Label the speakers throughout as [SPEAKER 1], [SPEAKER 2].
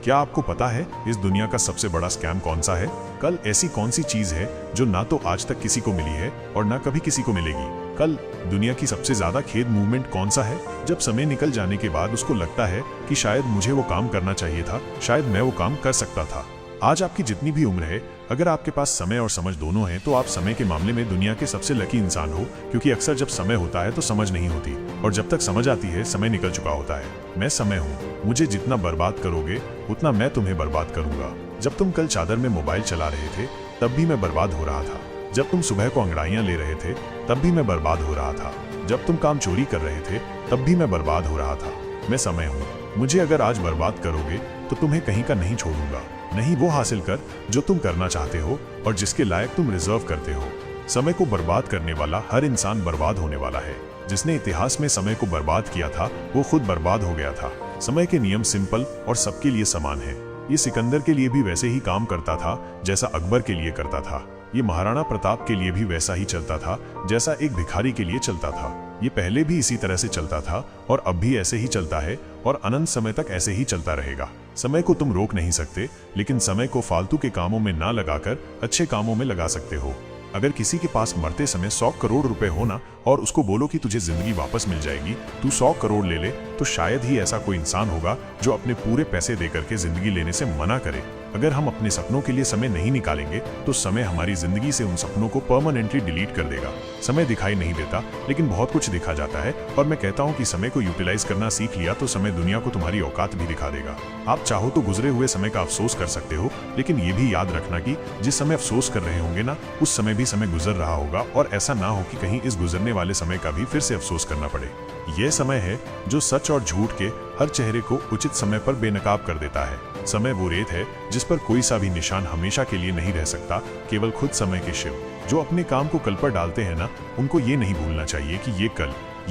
[SPEAKER 1] क्या आपको पता है इस दुनिया का सबसे बड़ा स्कैम कौन सा है? कल ऐसी कौन सी चीज है जो ना तो आज तक किसी को मिली है और ना कभी किसी को मिलेगी? कल दुनिया की सबसे ज्यादा खेद मूवमेंट कौन सा है? जब समय निकल जाने के बाद उसको लगता है कि शायद मुझे वो काम करना चाहिए था, शायद मैं वो काम कर सकता था। आज आपकी जितनी भी उम्र है, अगर आपके पास समय और समझ दोनों हैं, तो आप समय के मामले में दुनिया के सबसे लकी इंसान हो, क्योंकि अक्सर जब समय होता है तो समझ नहीं होती, और जब तक समझ आती है समय निकल चुका होता है। मैं समय हूँ, मुझे जितना बर्बाद करोगे उतना मैं तुम्हें बर्बाद करूंगा। जब तुम कल चादर में मोबाइल चला रहे थे तब भी मैं बर्बाद हो रहा था। जब तुम सुबह को अंगड़ाइयां ले रहे थे तब भी मैं बर्बाद हो रहा था। जब तुम काम चोरी कर रहे थे तब भी मैं बर्बाद हो रहा था। मैं समय हूँ, मुझे अगर आज बर्बाद करोगे तो तुम्हें कहीं का नहीं छोड़ूंगा। नहीं वो हासिल कर जो तुम करना चाहते हो और जिसके लायक तुम रिजर्व करते हो। समय को बर्बाद करने वाला हर इंसान बर्बाद होने वाला है। जिसने इतिहास में समय को बर्बाद किया था वो खुद बर्बाद हो गया था। समय के नियम सिंपल और सबके लिए समान है। ये सिकंदर के लिए भी वैसे ही काम करता था जैसा अकबर के लिए करता था। ये महाराणा प्रताप के लिए भी वैसा ही चलता था जैसा एक भिखारी के लिए चलता था। ये पहले भी इसी तरह से चलता था और अब भी ऐसे ही चलता है और अनंत समय तक ऐसे ही चलता रहेगा। समय को तुम रोक नहीं सकते, लेकिन समय को फालतू के कामों में ना लगाकर अच्छे कामों में लगा सकते हो। अगर किसी के पास मरते समय 100 करोड़ रुपए हो ना और उसको बोलो कि तुझे जिंदगी वापस मिल जाएगी, तू 100 करोड़ ले ले, तो शायद ही ऐसा कोई इंसान होगा जो अपने पूरे पैसे देकर के जिंदगी लेने से मना करे। अगर हम अपने सपनों के लिए समय नहीं निकालेंगे तो समय हमारी जिंदगी से उन सपनों को परमानेंटली डिलीट कर देगा। समय दिखाई नहीं देता, लेकिन बहुत कुछ दिखा जाता है, और मैं कहता हूँ कि समय को यूटिलाइज करना सीख लिया तो समय दुनिया को तुम्हारी औकात भी दिखा देगा। आप चाहो तो गुजरे हुए समय का अफसोस कर सकते हो, लेकिन ये भी याद रखना कि जिस समय अफसोस कर रहे होंगे ना, उस समय भी समय गुजर रहा होगा, और ऐसा ना हो कि कहीं इस गुजरने वाले समय का भी फिर से अफसोस करना पड़े। यह समय है जो सच और झूठ के हर चेहरे को उचित समय पर बेनकाब कर देता है। समय वो रेत है जिस पर कोई सा भी निशान हमेशा के लिए नहीं रह सकता, केवल खुद समय के शिव जो अपने काम को कल पर डालते हैं ना, उनको ये नहीं भूलना चाहिए कि ये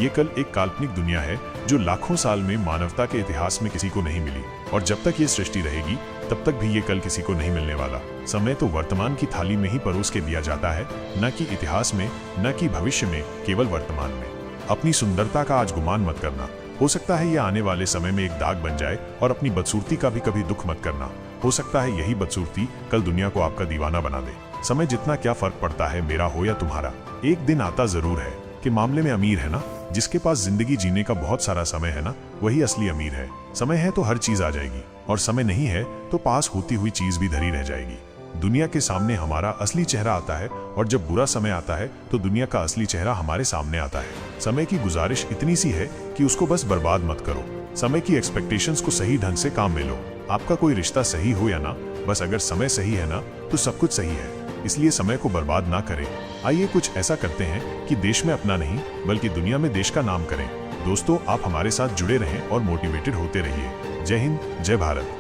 [SPEAKER 1] कल एक काल्पनिक दुनिया है जो लाखों साल में मानवता के इतिहास में किसी को नहीं मिली, और जब तक ये सृष्टि रहेगी तब तक भी ये कल किसी को नहीं मिलने वाला। समय तो वर्तमान की थाली में ही परोस के दिया जाता है, न कि इतिहास में, न कि भविष्य में, केवल वर्तमान में। अपनी सुंदरता का आज गुमान मत करना, हो सकता है ये आने वाले समय में एक दाग बन जाए, और अपनी बदसूरती का भी कभी दुख मत करना, हो सकता है यही बदसूरती कल दुनिया को आपका दीवाना बना दे। समय जितना क्या फर्क पड़ता है मेरा हो या तुम्हारा, एक दिन आता जरूर है कि मामले में अमीर है ना, जिसके पास जिंदगी जीने का बहुत सारा समय है ना, वही असली अमीर है। समय है तो हर चीज आ जाएगी, और समय नहीं है तो पास होती हुई चीज भी धरी रह जाएगी। दुनिया के सामने हमारा असली चेहरा आता है, और जब बुरा समय आता है तो दुनिया का असली चेहरा हमारे सामने आता है। समय की गुजारिश इतनी सी है कि उसको बस बर्बाद मत करो। समय की एक्सपेक्टेशंस को सही ढंग से काम में लो। आपका कोई रिश्ता सही हो या ना, बस अगर समय सही है ना तो सब कुछ सही है। इसलिए समय को बर्बाद ना करें। आइए कुछ ऐसा करते हैं कि देश में अपना नहीं बल्कि दुनिया में देश का नाम करें। दोस्तों, आप हमारे साथ जुड़े रहें और मोटिवेटेड होते रहिए। जय हिंद, जय भारत।